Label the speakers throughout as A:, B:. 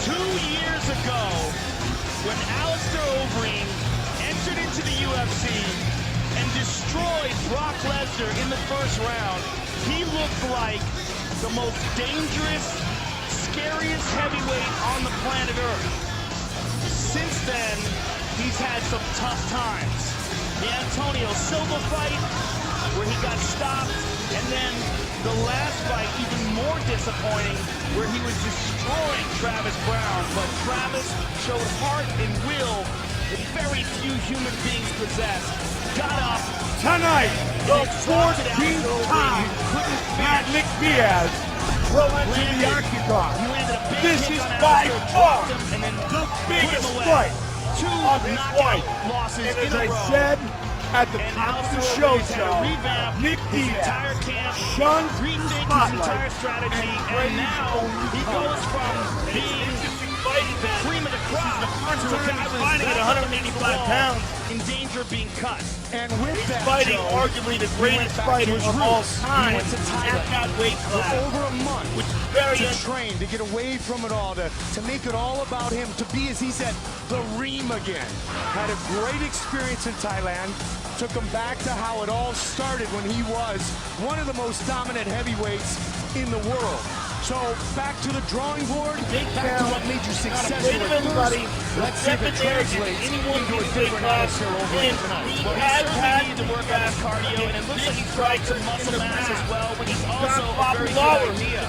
A: 2 years ago, when Alistair Overeem entered into the UFC and destroyed Brock Lesnar in the first round, he looked like the most dangerous, scariest heavyweight on the planet Earth. Since then, he's had some tough times. The Antonio Silva fight, where he got stopped, and then the last fight, even more disappointing, where he was destroying Travis Brown. But Travis showed heart and will that very few human beings possess. Got up.
B: Tonight, the 14th time that Nick Diaz will enter the octagon. This is by far the biggest fight of his life. And as I said at the top of the show, Nick Diaz shunned the spotlight, and now he goes from being the cream of the crop to a guy fighting at 185 pounds
A: in danger of being cut.
B: And with that, fighting arguably the greatest fighter of all time at that weight class.
C: For over a month,
B: which is very
C: to train, to get away from it all, to make it all about him, to be, as he said, the Reem again. Had a great experience in Thailand. Took him back to how it all started when he was one of the most dominant heavyweights in the world. So back to the drawing board, back to what made you successful at first. Let's see if it translates into a different Alistair Overeem tonight.
A: Well, he certainly needs to work on his cardio, and it looks like he's tried some muscle mass as well, but he's also a very good idea.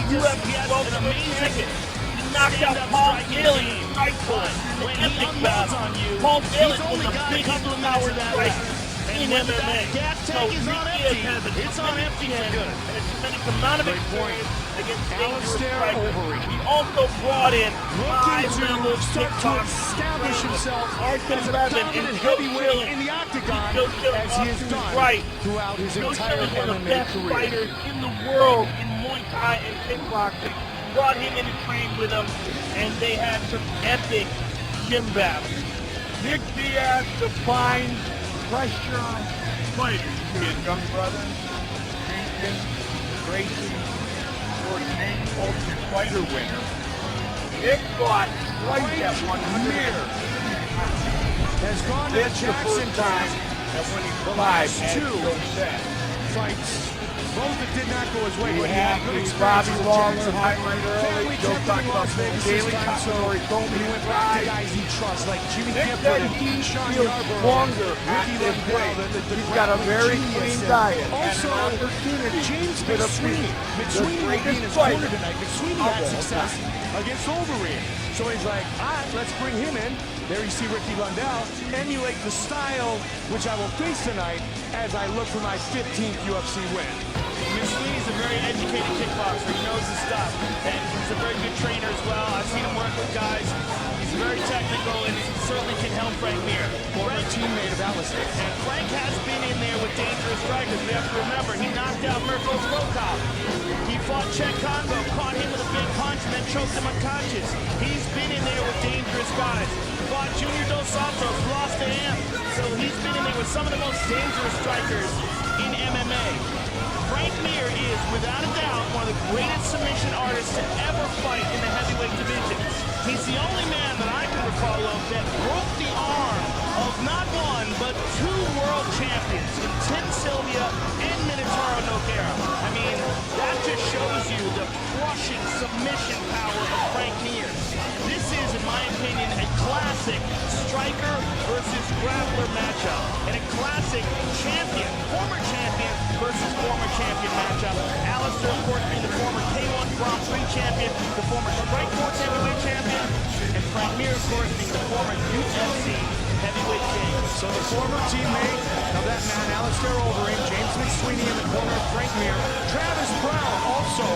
A: He has an amazing
B: knocked out Paul Daly right foot.
A: when he unloads on you.
B: Paul Daly
A: he's
B: was
A: only
B: a
A: got a
B: big
A: couple of minutes of that left.
B: in
A: And when
B: MMA.
A: that gas tank is on empty, it's on empty and good.
B: And a tremendous amount of experience against
C: Alistair Overeem.
B: He also brought in
C: Looking to start to establish himself as a dominant heavyweight in the octagon, as he has done throughout his entire
B: one of the
C: MMA
B: best
C: career.
B: fighters in the world in Muay Thai and kickboxing. Brought him in to train with him, and they had some epic gym battles. Nick Diaz defines pressure on fighters. His young brother, Jason Gracie, four-time Ultimate Fighter winner. Nick fought twice at 100.
C: Has gone to Jackson time.
B: That when he survived
C: two fights. Both that did not go his way, but he had good
B: Bobby
C: experiences.
B: Lawler, highlighted early. Joe talked about Daily Cassandra,
C: He went back to guys he trusts, like Jimmy
B: Nick
C: Gifford
B: said
C: and
B: he
C: Sean
B: feels
C: Yarborough,
B: stronger
C: Ricky
B: at this
C: Lindell,
B: weight. He's got a very clean diet
C: Also,
B: and an opportunity
C: James
B: to
C: McSweeney. McSweeney will be in his corner tonight. McSweeney had success against Overeem. So he's like, all right, let's bring him in. There you see Ricky Lundell emulate the style which I will face tonight as I look for my 15th UFC win.
A: McSweeney's a very educated kickboxer. He knows his stuff, and he's a very good trainer as well. I've seen him work with guys. He's very technical, and he certainly can help Frank Mir.
C: Former teammate of Alistair.
A: And Frank has been in there with dangerous strikers. We have to remember, he knocked out Mirko Volkov. He fought Chet Congo, caught him with a big punch, and then choked him unconscious. He's been in there with dangerous guys. Fought Junior Dos Santos, lost to him. So he's been in there with some of the most dangerous strikers in MMA. Frank Mir is, without a doubt, one of the greatest submission artists to ever fight in the heavyweight division. He's the only man that I can recall of that broke the arm of not one, but two world champions in Tim Sylvia and Minotauro Nogueira. I mean, that just shows you the crushing submission power of Frank Mir. This is, in my opinion, a classic striker versus grappler matchup, and a classic champion, former champion versus former champion matchup. Alistair, of course, being the former K1 Grand Prix champion, the former Strikeforce heavyweight champion, and Frank Mir, of course, being the former UFC heavyweight king.
C: So the former teammate of that man, Alistair Overeem, James McSweeney in the corner of Frank Mir. Travis Brown also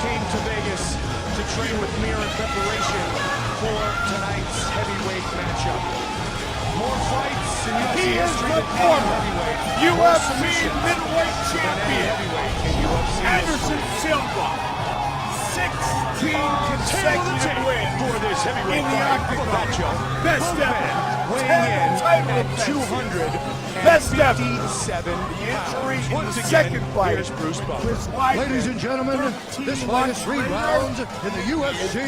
C: came to Vegas to train with Mir in preparation for tonight's heavyweight matchup. More fights in UFC
B: He is
C: history
B: the
C: than
B: former
C: heavyweight.
B: UFC middleweight champion,
C: Heavyweight in UFC
B: Anderson Silva. 16 consecutive wins
C: for this heavyweight
B: in the
C: fight.
B: octagon.
C: How about that, Joe?
B: Best
C: Both
B: ever.
C: men weighing in
B: 10 title
C: at
B: defenses. best ever.
C: 57
B: The injury in the
C: Once again,
B: second fight.
C: here's Bruce Buffer.
D: Ladies and gentlemen, this fight is 3 rounds in the UFC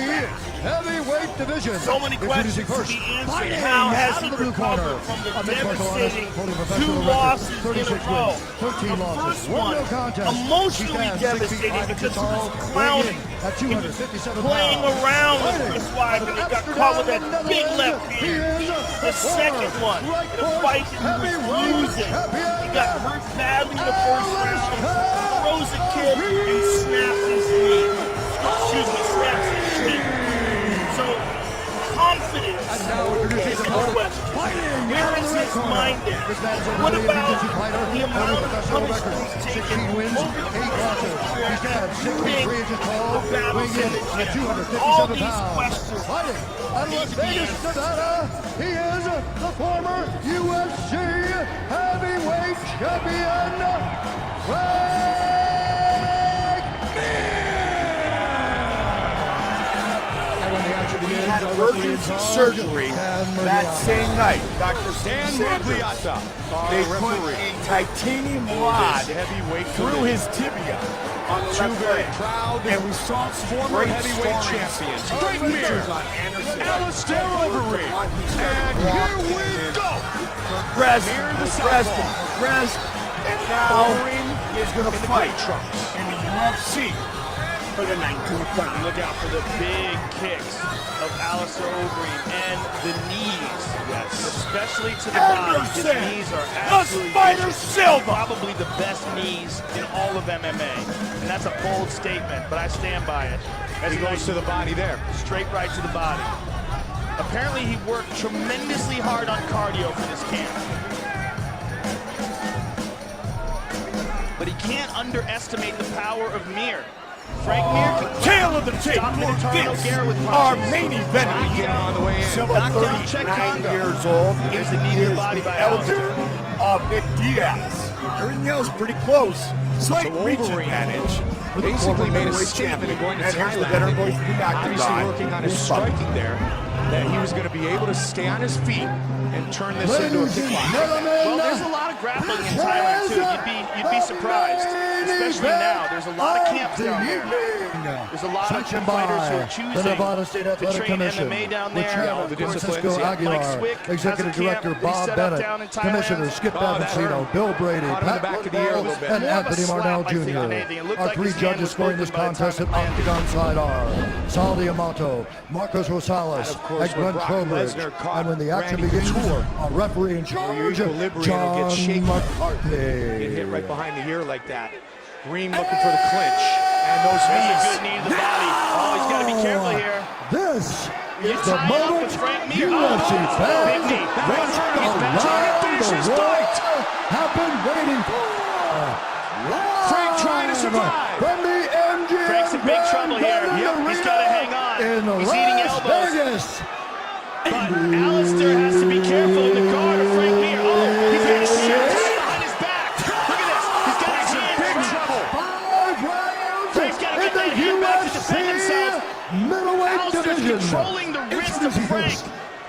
D: heavyweight division.
B: So many questions to be answered. How has he recovered from the devastating 2 losses in a row? The first one, emotionally devastating because he was clowning. He was playing around with Chris Weidman and got caught with that big left hand. The second one, in a fight that he was losing. He got hurt badly in the first round, throws a kick, and snaps his knee. Excuse me, snaps his knee. So, confidence is in question. Where is his mind at? What about the amount of punishment he's taken over the all these questions.
D: Out of Las Vegas, Nevada, he is the former UFC heavyweight champion, Frank
B: He had emergency surgery that same night. Dr. Dan Mugliata, they put a titanium rod through his tibia on the left leg. And we saw
C: Former heavyweight champions. Great mirrors on Anderson. Alistair Overeem. And here we go.
B: Progressed, and now he is going to fight in the UFC for the 19th time.
A: Look out for the big kicks of Alistair Overeem and the knees. Yes. Especially to the body. His knees are absolutely
B: Spider Silva.
A: Probably the best knees in all of MMA. And that's a bold statement, but I stand by it.
C: As he goes to the body there.
A: Straight right to the body. Apparently he worked tremendously hard on cardio for this camp. But he can't underestimate the power of Mir. Frank Mir can
B: Tail of the tape.
A: stop Minotauro Nogueira with
B: Our
A: punches.
B: main event
C: On the way in.
B: Silva,
A: Knocked down Czech
B: 39
A: Congo.
B: years old.
A: Here's the knee to the body by
B: elder of Nick Diaz. Everything else pretty close. Slight reach
C: Overeem
B: advantage.
C: basically made a statement in going to
B: And here's the
C: Thailand.
B: veteran voice of the
C: Obviously
B: octagon.
C: working on his striking there, that he was going to be able to stay on his feet and turn this into a kickboxing.
A: Well, there's a lot of grappling in Thailand too. You'd be surprised, especially now. There's a lot of camps down there. There's a lot of fighters who are choosing
D: the Nevada State
A: to
D: Athletic
A: train
D: Commission,
A: MMA down
D: with
A: there.
D: Chairman
C: the disciplines,
D: Francisco
C: yeah.
D: Aguilar,
A: Mike Swick has a
D: Executive
A: camp
D: Director
A: that he
D: Bob
A: set up
D: Bennett,
A: down in Thailand.
D: Commissioner Skip
C: Oh, that
D: Avancino,
C: hurt.
D: Bill Brady,
C: Caught him in the
D: Pat
C: back of the ear a little
D: Rose,
C: bit.
D: and
A: More of a
D: Anthony
A: slap,
D: Marnell
A: I think, than
D: Jr.
A: anything. It looked
D: Our
A: like
D: 3
A: his hand
D: judges
A: was
D: scoring this
A: open by the
D: contest
A: time
D: at
A: it landed.
D: Octagon side are Sal Diamato, Marcos Rosales,
C: And of course,
D: and Glenn
C: when Brock
D: Trowbridge.
C: Lesnar caught
D: And when the action
C: Randy
D: begins,
C: Couture,
D: our referee in charge,
C: equilibrium will
D: John
C: get shaken.
D: McCarthy.
C: Get hit right behind the ear like that. Green looking for the clinch. And those
A: That's a
C: knees.
A: good knee to the body. Oh, he's got to be careful here.
D: This
A: He's
D: is the
A: tying up
D: moment
A: with Frank Mir.
D: UFC
A: Oh,
D: fans
A: big knee.
D: around the world have been waiting for.
C: Frank trying to survive.
D: From the MGM
A: Frank's in big trouble here. Yep, he's got to hang on.
D: in
A: He's eating
D: Las
A: elbows.
D: Vegas.
A: But Alistair has to be careful in the guard of Frank Mir. Oh, he's got his shot behind his back. Look at this. He's got his hand
C: Big
A: front.
C: trouble.
D: 5 rounds
A: Frank's got to
D: in
A: get
D: the
A: that hand back to defend
D: UFC
A: himself.
D: middleweight
A: Alistair's
D: division.
A: controlling the wrist of Frank.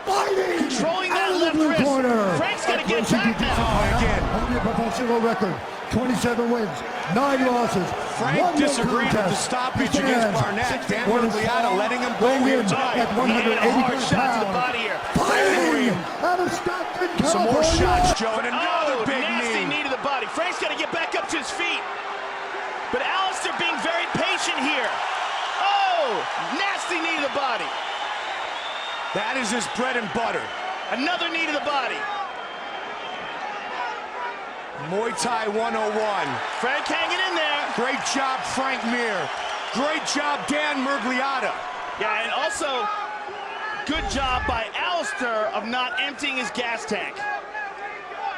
D: Fighting
A: Controlling that
D: out of
A: left
D: the blue
A: wrist.
D: corner.
A: Frank's got to get back now.
D: Again, only a professional record. 27 wins, 9 losses.
C: Frank
D: 1 no
C: disagreed with the
D: contest.
C: stoppage
D: He
C: against
D: stands
C: Barnett. Dan
D: 61
C: Mugliata letting him go
D: weighing
C: here
D: in
C: tonight.
D: at
A: He hit a
D: 180
A: hard shot to the body here.
D: Fighting out of Stockton, California.
C: Some more shots, Joe, and another
A: Oh,
C: big
A: nasty
C: knee.
A: knee to the body. Frank's got to get back up to his feet. But Alistair being very patient here. Oh, nasty knee to the body.
C: That is his bread and butter.
A: Another knee to the body.
C: Muay Thai 101.
A: Frank hanging in there.
C: Great job, Frank Mir. Great job, Dan Mugliata.
A: Yeah, and also, good job by Alistair of not emptying his gas tank.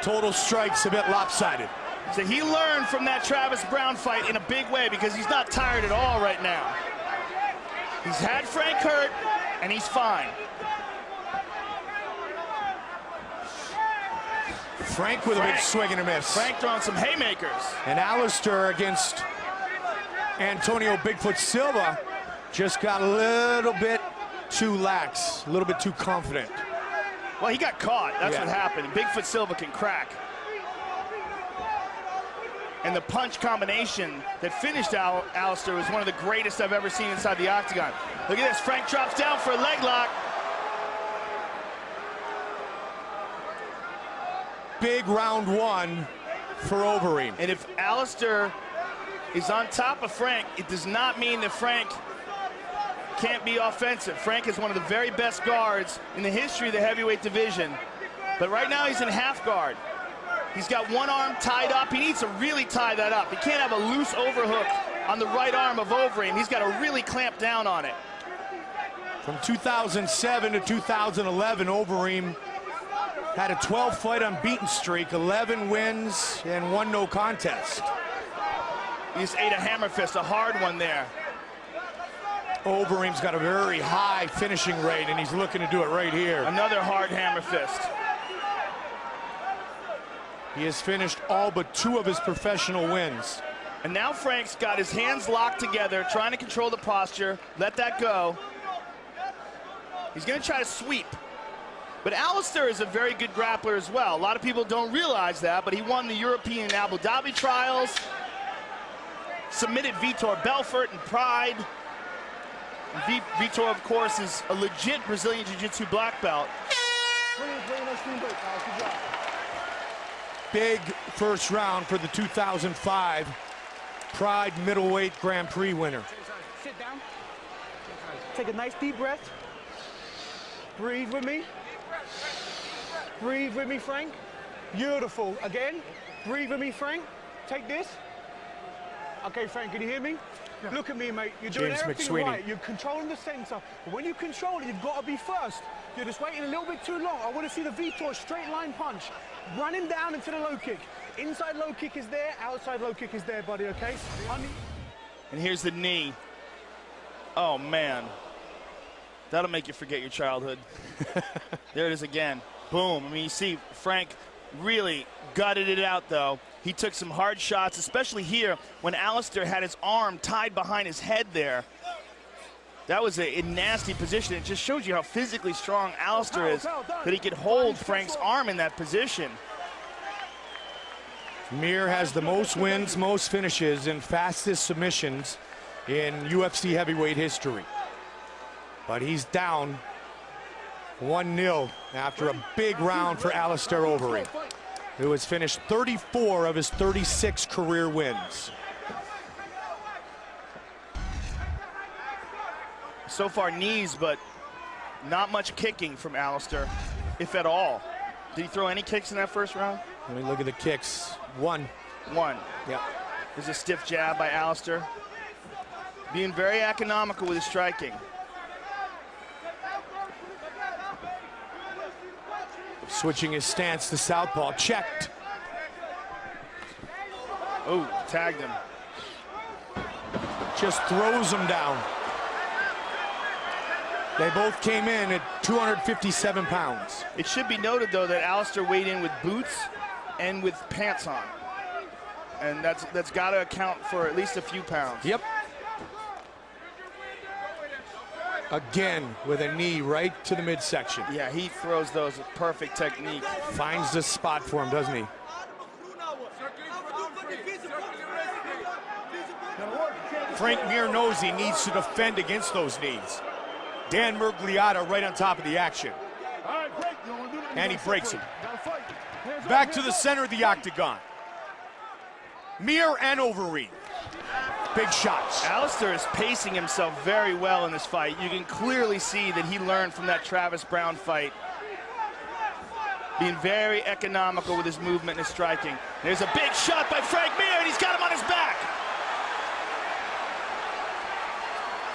C: Total strikes a bit lopsided.
A: So he learned from that Travis Brown fight in a big way because he's not tired at all right now. He's had Frank hurt, and he's fine.
C: Frank with a big swing and a miss.
A: Frank throwing some haymakers.
C: And Alistair against Antonio Bigfoot Silva just got a little bit too lax, a little bit too confident.
A: Well, he got caught. That's
C: Yeah.
A: what happened. Bigfoot Silva can crack. And the punch combination that finished Alistair was one of the greatest I've ever seen inside the octagon. Look at this, Frank drops down for a leg lock.
B: Big round one for Overeem.
A: And if Alistair is on top of Frank, it does not mean that Frank can't be offensive. Frank is one of the very best guards in the history of the heavyweight division. But right now he's in half guard. He's got one arm tied up. He needs to really tie that up. He can't have a loose overhook on the right arm of Overeem. He's got to really clamp down on it.
B: From 2007 to 2011, Overeem had a 12-fight unbeaten streak, 11 wins and 1 no contest.
A: He just ate a hammer fist, a hard one there.
B: Overeem's got a very high finishing rate, and he's looking to do it right here.
A: Another hard hammer fist.
B: He has finished all but 2 of his professional wins.
A: And now Frank's got his hands locked together, trying to control the posture, let that go. He's gonna try to sweep. But Alistair is a very good grappler as well. A lot of people don't realize that, but he won the European Abu Dhabi trials, submitted Vitor Belfort in Pride. And Vitor, of course, is a legit Brazilian Jiu-Jitsu black belt.
B: Big first round for the 2005 Pride Middleweight Grand Prix winner.
E: Sit down. Take a nice deep breath. Breathe with me. Breathe with me, Frank. Beautiful. Again. Breathe with me, Frank. Take this. Okay, Frank, can you hear me? Yeah. Look at me, mate. You're doing everything right. You're controlling the center. But when you control it, you've got to be first. You're just waiting a little bit too long. I want to see the Vitor straight line punch. Run him down into the low kick. Inside low kick is there. Outside low kick is there, buddy, okay?
A: And here's the knee. Oh, man. That'll make you forget your childhood. There it is again. Boom. I mean, you see Frank really gutted it out, though. He took some hard shots, especially here when Alistair had his arm tied behind his head there. That was a nasty position. It just shows you how physically strong Alistair is, that he could hold Frank's arm in that position.
B: Mir has the most wins, most finishes, and fastest submissions in UFC heavyweight history. But he's down 1-0 after a big round for Alistair Overeem, who has finished 34 of his 36 career wins.
A: So far knees, but not much kicking from Alistair, if at all. Did he throw any kicks in that first round?
B: Let me look at the kicks. One.
A: Yeah. There's a stiff jab by Alistair. Being very economical with his striking.
B: Switching his stance to southpaw, checked.
A: Oh, tagged him.
B: Just throws him down. They both came in at 257 pounds.
A: It should be noted, though, that Alistair weighed in with boots and with pants on. And that's got to account for at least a few pounds.
B: Yep. Again, with a knee right to the midsection.
A: Yeah, he throws those with perfect technique.
B: Finds the spot for him, doesn't he? Frank Mir knows he needs to defend against those knees. Dan Miragliotta right on top of the action. And he breaks it. Back to the center of the octagon. Mir and Overeem. Big shots.
A: Alistair is pacing himself very well in this fight. You can clearly see that he learned from that Travis Brown fight. Being very economical with his movement and his striking. There's a big shot by Frank Mir, and he's got him on his back.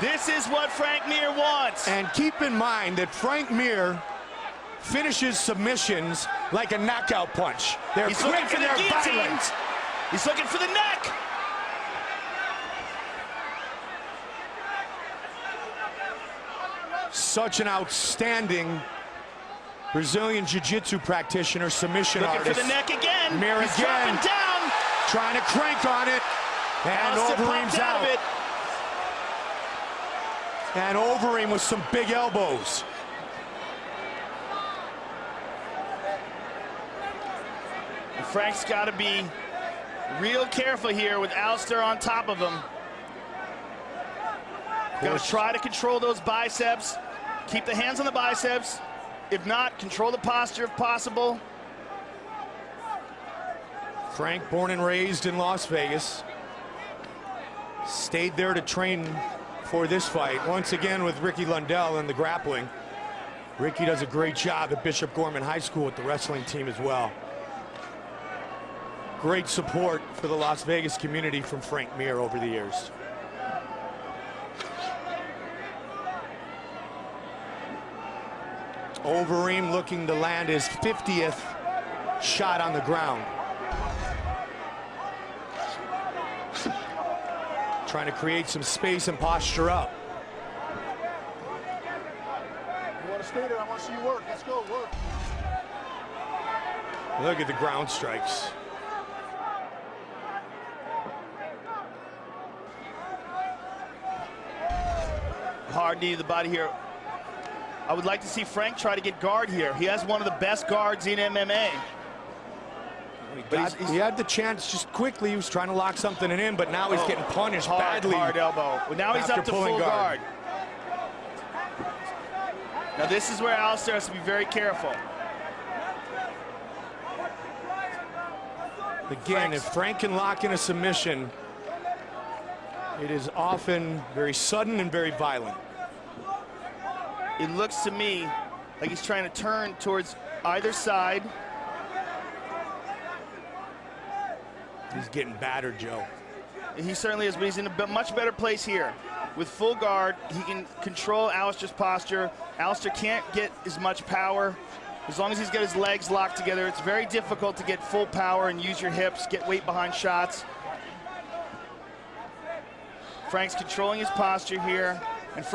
A: This is what Frank Mir wants.
B: And keep in mind that Frank Mir finishes submissions like a knockout punch. They're quick and they're violent.
A: He's looking for the neck.
B: Such an outstanding Brazilian Jiu-Jitsu practitioner, submission
A: artist.
B: Looking
A: for the neck again.
B: Mir
A: He's
B: again.
A: dropping down.
B: Trying to crank on it. And Overeem's out. And Overeem with some big elbows.
A: And Frank's got to be Real careful here with Alistair on top of him. Got to try to control those biceps. Keep the hands on the biceps. If not, control the posture if possible.
B: Frank, born and raised in Las Vegas. Stayed there to train for this fight. Once again with Ricky Lundell in the grappling. Ricky does a great job at Bishop Gorman High School with the wrestling team as well. Great support for the Las Vegas community from Frank Mir over the years. Overeem looking to land his 50th shot on the ground. Trying to create some space and posture up.
D: You want to stay there? I want to see you work. Let's go, work.
B: Look at the ground strikes.
A: Hard knee to the body here. I would like to see Frank try to get guard here. He has one of the best guards in MMA.
B: But he had the chance just quickly. He was trying to lock something in, but now he's getting punished badly.
A: Hard elbow. Well, now he's up to full guard. Now this is where Alistair has to be very careful.
B: Again, if Frank can lock in a submission, it is often very sudden and very violent.
A: It looks to me like he's trying to turn towards either side.
B: He's getting battered, Joe.
A: He certainly is, but he's in a much better place here. With full guard, he can control Alistair's posture. Alistair can't get as much power. As long as he's got his legs locked together, it's very difficult to get full power and use your hips, get weight behind shots. Frank's controlling his posture here, and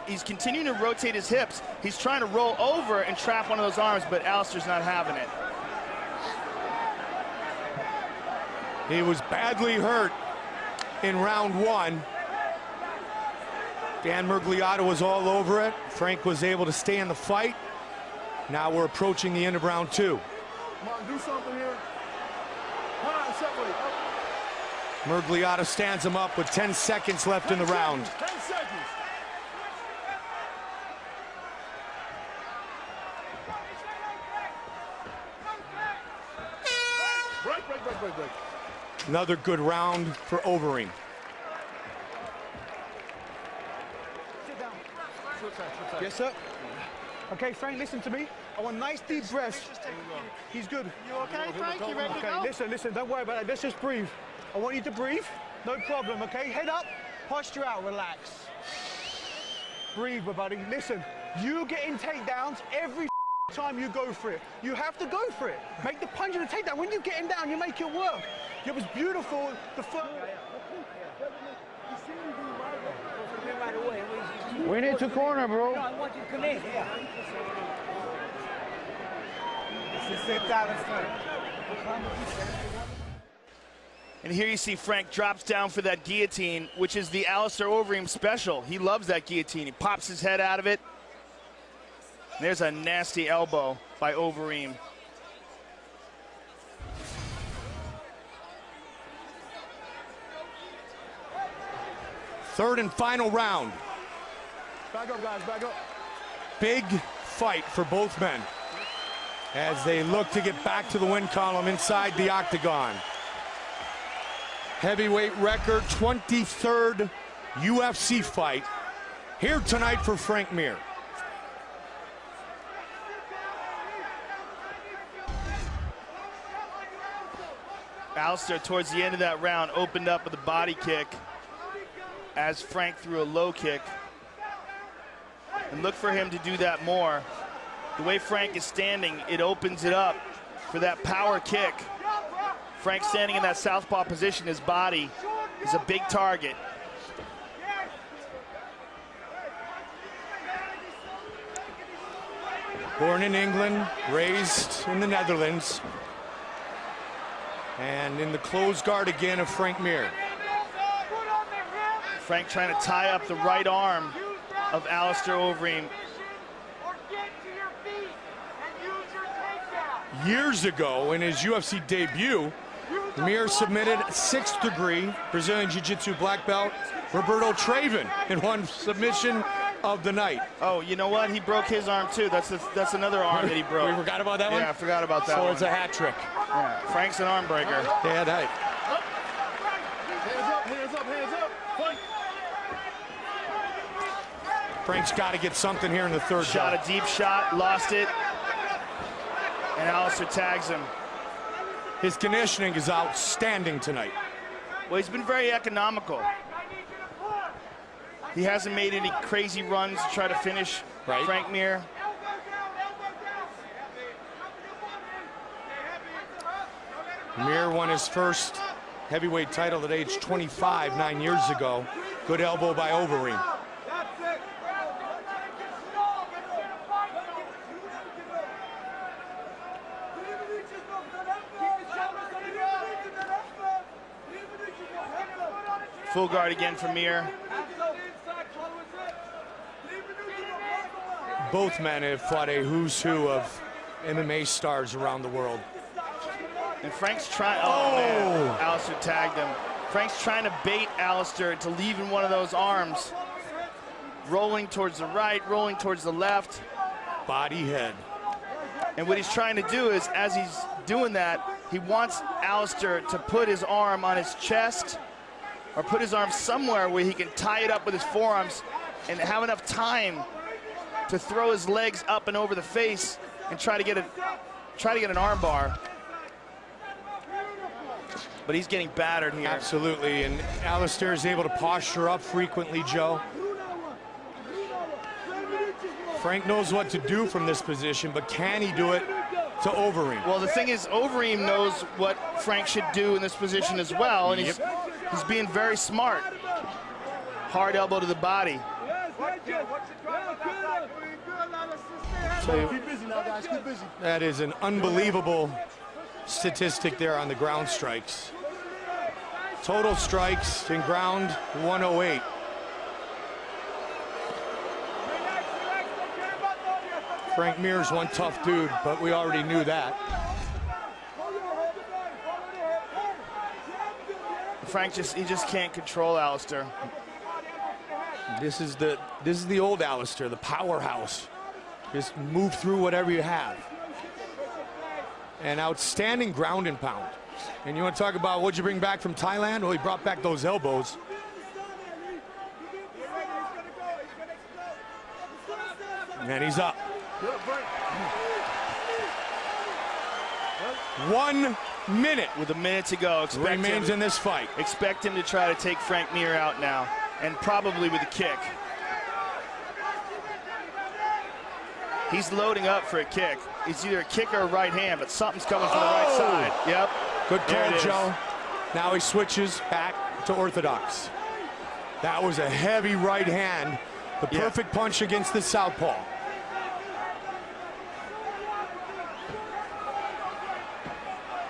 A: he's continuing to rotate his hips. He's trying to roll over and trap one of those arms, but Alistair's not having it.
B: He was badly hurt in round one. Dan Murgliata was all over it. Frank was able to stay in the fight. Now we're approaching the end of round two.
D: Come on, do something here. Come on, separate.
B: Murgliata stands him up with 10 seconds left in the round.
D: 10 seconds. Break.
B: Another good round for Overeem.
E: Sit down. Yes, sir. Okay, Frank, listen to me. I want nice deep breaths. He's good.
F: You okay, Frank? You ready to go?
E: Okay, listen, don't worry about it. Let's just breathe. I want you to breathe. No problem, okay? Head up, posture out, relax. Breathe, my buddy. Listen, you getting takedowns every time you go for it. You have to go for it. Make the punch and the takedown. When you're getting down, you make it work. It was beautiful. The first.
F: We need to corner, bro.
E: I want you to come in.
A: And here you see Frank drops down for that guillotine, which is the Alistair Overeem special. He loves that guillotine. He pops his head out of it. There's a nasty elbow by Overeem.
B: Third and final round.
D: Back up, guys, back up.
B: Big fight for both men as they look to get back to the win column inside the octagon. Heavyweight record, 23rd UFC fight here tonight for Frank Mir.
A: Alistair, towards the end of that round, opened up with a body kick as Frank threw a low kick. And look for him to do that more. The way Frank is standing, it opens it up for that power kick. Frank standing in that southpaw position, his body is a big target.
B: Born in England, raised in the Netherlands, and in the closed guard again of Frank Mir.
A: Frank trying to tie up the right arm of Alistair Overeem.
B: Years ago, in his UFC debut,
G: Mir submitted 6th degree Brazilian Jiu-Jitsu black belt Roberto Traven in one submission of the night.
A: Oh, you know what? He broke his arm too. That's another arm that he broke.
G: We forgot about that one?
A: Yeah, I forgot about that one.
G: So it's a hat trick.
A: Yeah, Frank's an arm breaker.
G: Yeah, that.
D: Hands up, hands up, hands up. Fight.
G: Frank's got to get something here in the third
A: Shot
G: bell.
A: a deep shot, lost it, and Alistair tags him.
G: His conditioning is outstanding tonight.
A: Well, he's been very economical. He hasn't made any crazy runs to try to finish Frank Mir.
G: Mir won his first heavyweight title at age 25 9 years ago. Good elbow by Overeem.
A: Full guard again for Mir.
G: Both men have fought a who's who of MMA stars around the world.
A: And Frank's trying, oh man, Alistair tagged him. Frank's trying to bait Alistair to leave in one of those arms. Rolling towards the right, rolling towards the left.
G: Body head.
A: And what he's trying to do is, as he's doing that, he wants Alistair to put his arm on his chest or put his arm somewhere where he can tie it up with his forearms and have enough time to throw his legs up and over the face and try to get an arm bar. But he's getting battered here.
G: Absolutely, and Alistair is able to posture up frequently, Joe. Frank knows what to do from this position, but can he do it to Overeem?
A: Well, the thing is, Overeem knows what Frank should do in this position as well, and he's being very smart. Hard elbow to the body.
D: Keep busy now, guys. Keep busy.
G: That is an unbelievable statistic there on the ground strikes. Total strikes in ground 108. Frank Mir's one tough dude, but we already knew that.
A: Frank just can't control Alistair.
G: This is the old Alistair, the powerhouse. Just move through whatever you have. And outstanding ground and pound. And you want to talk about what'd you bring back from Thailand? Well, he brought back those elbows. And he's up. 1 minute.
A: With a minute to go,
G: Remains in this fight.
A: Expect him to try to take Frank Mir out now, and probably with a kick. He's loading up for a kick. It's either a kick or a right hand, but something's coming from the right side. Yep.
G: Good call, Joe. Now he switches back to orthodox. That was a heavy right hand. The perfect punch against the southpaw.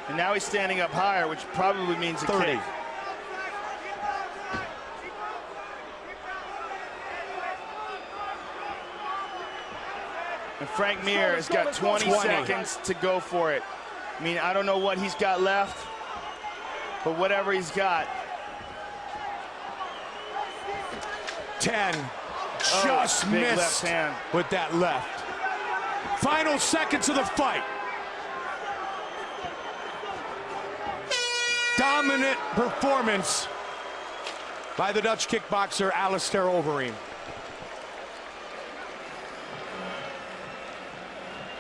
A: And now he's standing up higher, which probably means a
G: 30.
A: kick. And Frank Mir has got 20 seconds to go for it. I mean, I don't know what he's got left, but whatever he's got.
G: 10. Just
A: big
G: missed
A: left hand.
G: with that left. Final seconds of the fight. Dominant performance by the Dutch kickboxer Alistair Overeem.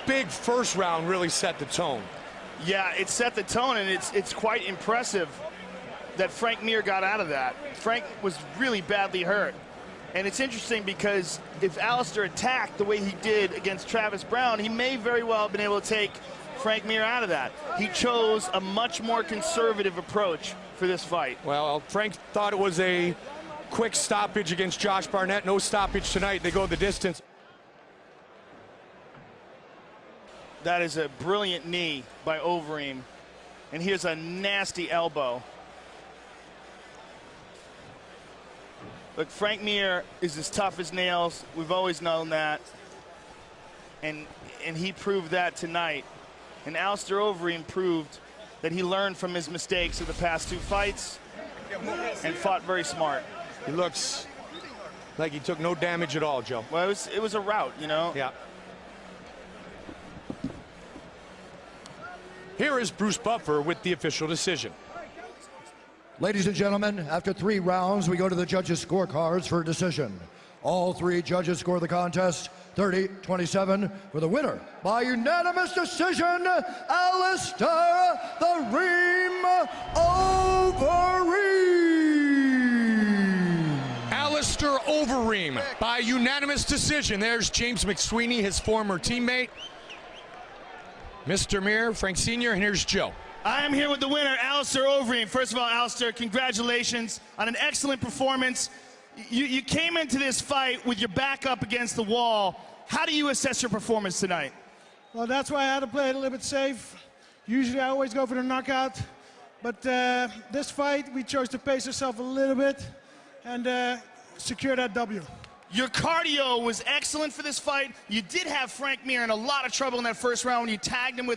G: Big first round really set the tone.
A: Yeah, it set the tone, and it's quite impressive that Frank Mir got out of that. Frank was really badly hurt. And it's interesting because if Alistair attacked the way he did against Travis Brown, he may very well have been able to take Frank Mir out of that. He chose a much more conservative approach for this fight.
G: Well, Frank thought it was a quick stoppage against Josh Barnett. No stoppage tonight. They go the distance.
A: That is a brilliant knee by Overeem. And here's a nasty elbow. Look, Frank Mir is as tough as nails. We've always known that. And he proved that tonight. And Alistair Overeem proved that he learned from his mistakes of the past 2 fights and fought very smart.
G: He looks like he took no damage at all, Joe.
A: Well, it was a rout, you know?
G: Yeah. Here is Bruce Buffer with the official decision.
D: Ladies and gentlemen, after 3 rounds, we go to the judges' scorecards for a decision. All 3 judges score the contest 30-27 for the winner by unanimous decision, Alistair "The Ream" Overeem.
G: Alistair Overeem by unanimous decision. There's James McSweeney, his former teammate. Mr. Mir, Frank Sr., and here's Joe.
A: I am here with the winner, Alistair Overeem. First of all, Alistair, congratulations on an excellent performance. You came into this fight with your back up against the wall. How do you assess your performance tonight?
E: Well, that's why I had to play it a little bit safe. Usually I always go for the knockout. But this fight, we chose to pace ourselves a little bit and secure that W.
A: Your cardio was excellent for this fight. You did have Frank Mir in a lot of trouble in that first round when you tagged him with that.